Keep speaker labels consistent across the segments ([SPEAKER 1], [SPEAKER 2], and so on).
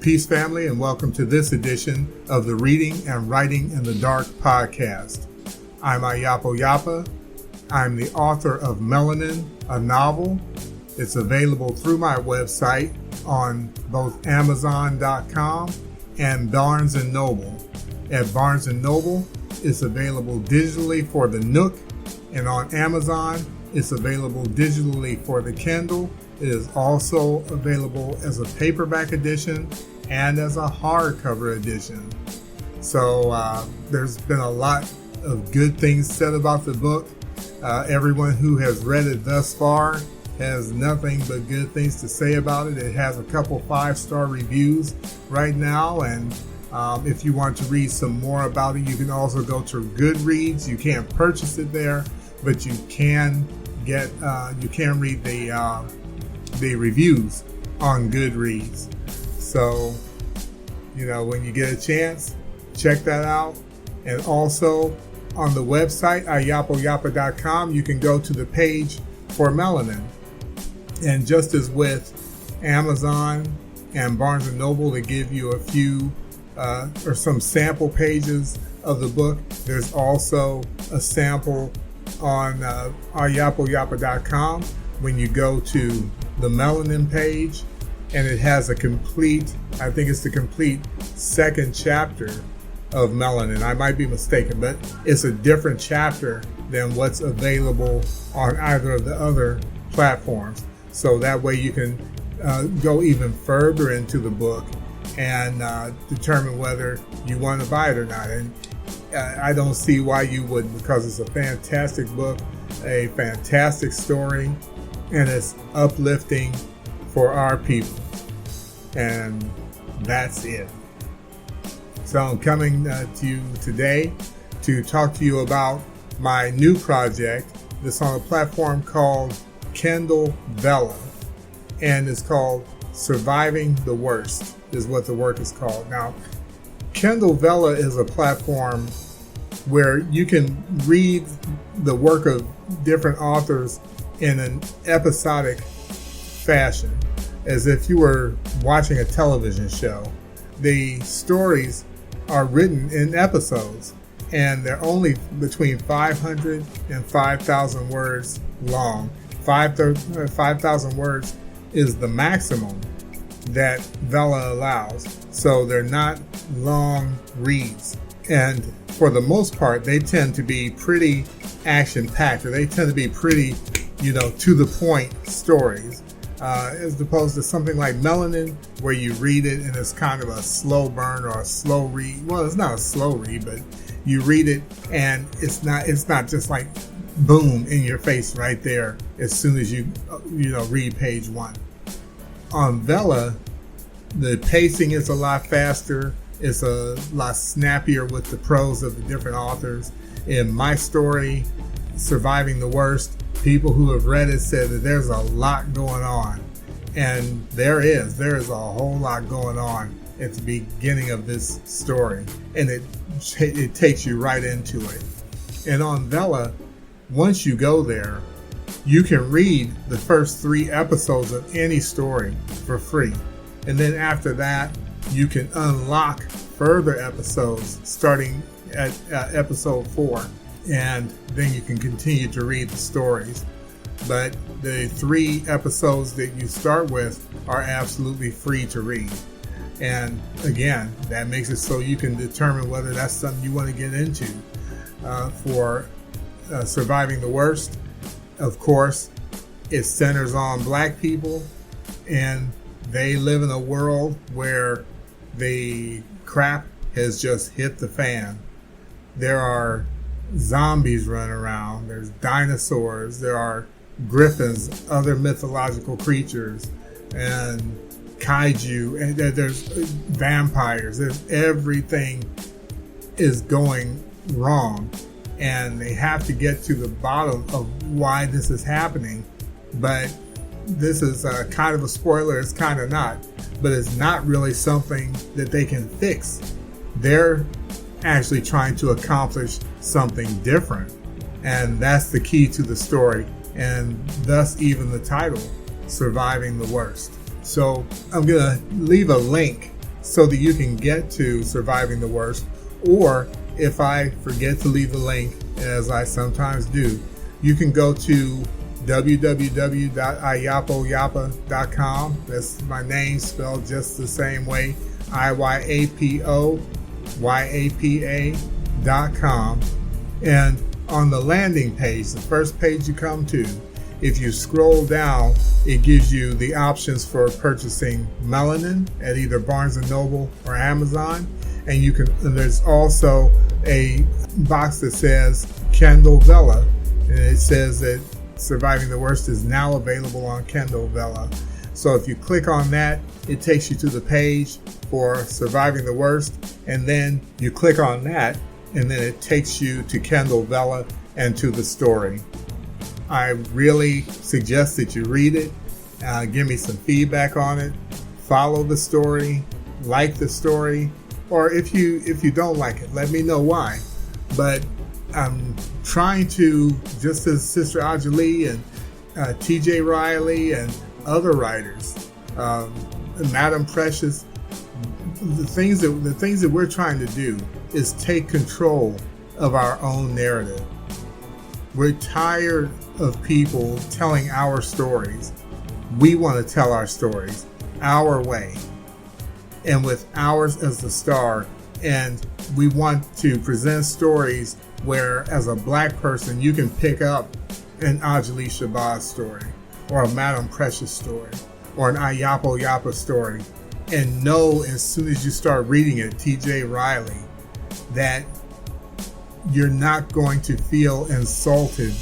[SPEAKER 1] Peace, family, and welcome to this edition of the Reading and Writing in the Dark podcast. I'm Ayapo Yapa. I'm the author of MELANIN A Novel. It's available through my website on both Amazon.com and Barnes & Noble. At Barnes & Noble, it's available digitally for the Nook, and on Amazon, it's available digitally for the Kindle. It is also available as a paperback edition and as a hardcover edition. So there's been a lot of good things said about the book. Everyone who has read it thus far has nothing but good things to say about it. It has a couple 5-star reviews right now, and if you want to read some more about it, you can also go to Goodreads. You can't purchase it there, but you can read the reviews on Goodreads. So, when you get a chance, check that out. And also on the website, ayapoyapa.com, you can go to the page for Melanin. And just as with Amazon and Barnes & Noble, to give you a few or some sample pages of the book, there's also a sample on ayapoyapa.com when you go to the Melanin page, and it has the complete second chapter of Melanin. I might be mistaken, but it's a different chapter than what's available on either of the other platforms. So that way you can go even further into the book and determine whether you want to buy it or not. And I don't see why you wouldn't, because it's a fantastic book, a fantastic story, and it's uplifting for our people. And that's it. So I'm coming to you today to talk to you about my new project that's on a platform called Kindle Vella, and it's called Surviving the Worst is what the work is called. Now, Kindle Vella is a platform where you can read the work of different authors in an episodic fashion, as if you were watching a television show. The stories are written in episodes, and they're only between 500 and 5,000 words long. 5,000 words is the maximum that Vella allows, so they're not long reads. And for the most part, they tend to be pretty action-packed, or they tend to be pretty, to the point stories, as opposed to something like Melanin, where you read it and it's kind of a slow burn or a slow read. Well, it's not a slow read, but you read it and it's not just like boom in your face right there as soon as you read page 1. On Vella, the pacing is a lot faster. It's a lot snappier with the prose of the different authors. In my story, Surviving the Worst, people who have read it said that there's a lot going on. And there is a whole lot going on at the beginning of this story. And it takes you right into it. And on Vella, once you go there, you can read the first 3 episodes of any story for free. And then after that, you can unlock further episodes starting at episode 4. And then you can continue to read the stories. But the 3 episodes that you start with are absolutely free to read. And again, that makes it so you can determine whether that's something you want to get into. For Surviving the Worst, of course, it centers on Black people, and they live in a world where the crap has just hit the fan. There are zombies running around, there's dinosaurs, there are griffins, other mythological creatures, and kaiju, and there's vampires. Everything is going wrong, and they have to get to the bottom of why this is happening. But this is kind of a spoiler. It's kind of not, but it's not really something that they can fix. They're actually trying to accomplish something different, and that's the key to the story, and thus even the title, Surviving the Worst. So I'm going to leave a link so that you can get to Surviving the Worst. Or if I forget to leave the link, as I sometimes do, you can go to www.iyapoyapa.com. That's my name spelled just the same way, IYAPOYAPA.com. And on the landing page, the first page you come to, if you scroll down, it gives you the options for purchasing Melanin at either Barnes & Noble or Amazon. And there's also a box that says Kindle Vella, and it says that Surviving the Worst is now available on Kindle Vella. So if you click on that, it takes you to the page for Surviving the Worst, and then you click on that, and then it takes you to Kindle Vella and to the story. I really suggest that you read it, give me some feedback on it, follow the story, like the story, or if you don't like it, let me know why. But I'm trying to, just as Sister Ajali and TJ Riley and other writers, Madam Precious, the things that we're trying to do is take control of our own narrative. We're tired of people telling our stories. We want to tell our stories our way, and with ours as the star. And we want to present stories where, as a Black person, you can pick up an Ajali Shabazz story, or a Madam Precious story, or an Ayapo Yapa story, and know as soon as you start reading it, TJ Riley, that you're not going to feel insulted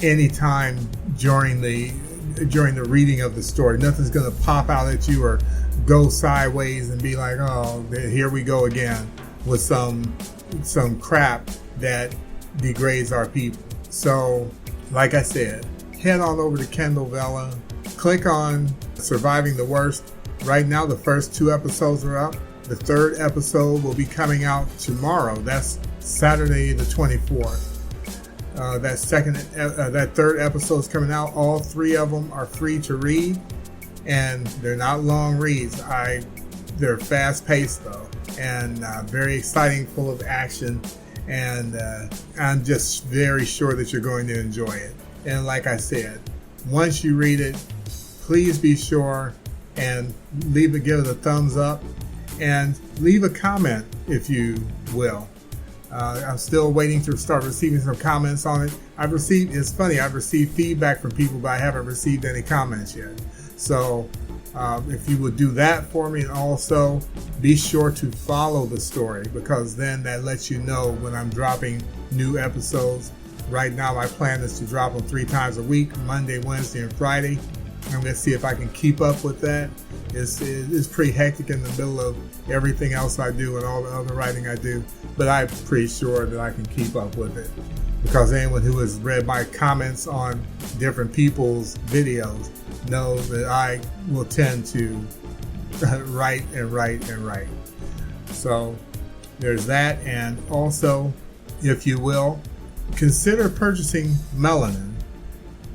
[SPEAKER 1] anytime during the reading of the story. Nothing's going to pop out at you or go sideways and be like, oh, here we go again with some crap that degrades our people. So, like I said, head on over to Kindle Vella, click on Surviving the Worst. Right now, the first 2 episodes are up. The 3rd episode will be coming out tomorrow. That's Saturday the 24th. That 3rd episode is coming out. All 3 of them are free to read, and they're not long reads. They're fast-paced though, and very exciting, full of action, and I'm just very sure that you're going to enjoy it. And like I said, once you read it, please be sure and give it a thumbs up, and leave a comment if you will. I'm still waiting to start receiving some comments on it. It's funny, I've received feedback from people, but I haven't received any comments yet. So if you would do that for me, and also be sure to follow the story, because then that lets you know when I'm dropping new episodes. Right now, my plan is to drop them 3 times a week, Monday, Wednesday, and Friday. I'm going to see if I can keep up with that. It's pretty hectic in the middle of everything else I do and all the other writing I do, but I'm pretty sure that I can keep up with it, because anyone who has read my comments on different people's videos knows that I will tend to write. So there's that. And also, if you will, consider purchasing Melanin.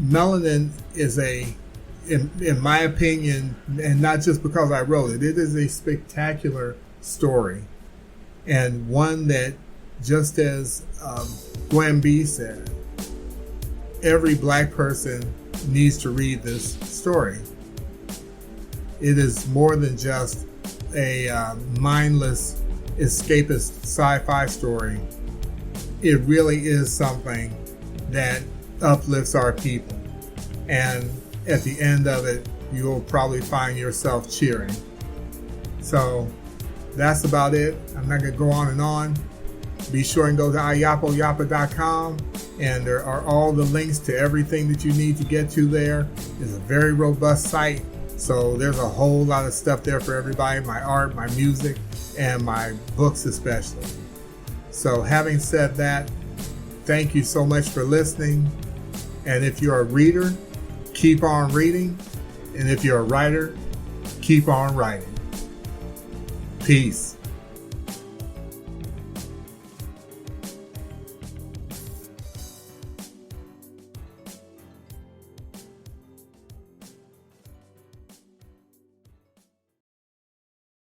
[SPEAKER 1] Melanin is in my opinion, and not just because I wrote it, it is a spectacular story, and one that, just as Gwen B said, every Black person needs to read this story. It is more than just a mindless, escapist sci-fi story. It really is something that uplifts our people, and at the end of it, you'll probably find yourself cheering. So that's about it. I'm not going to go on and on. Be sure and go to iyapoyapa.com, and there are all the links to everything that you need to get to there. It's a very robust site, so there's a whole lot of stuff there for everybody, my art, my music, and my books especially. So having said that, thank you so much for listening. And if you're a reader, keep on reading. And if you're a writer, keep on writing. Peace.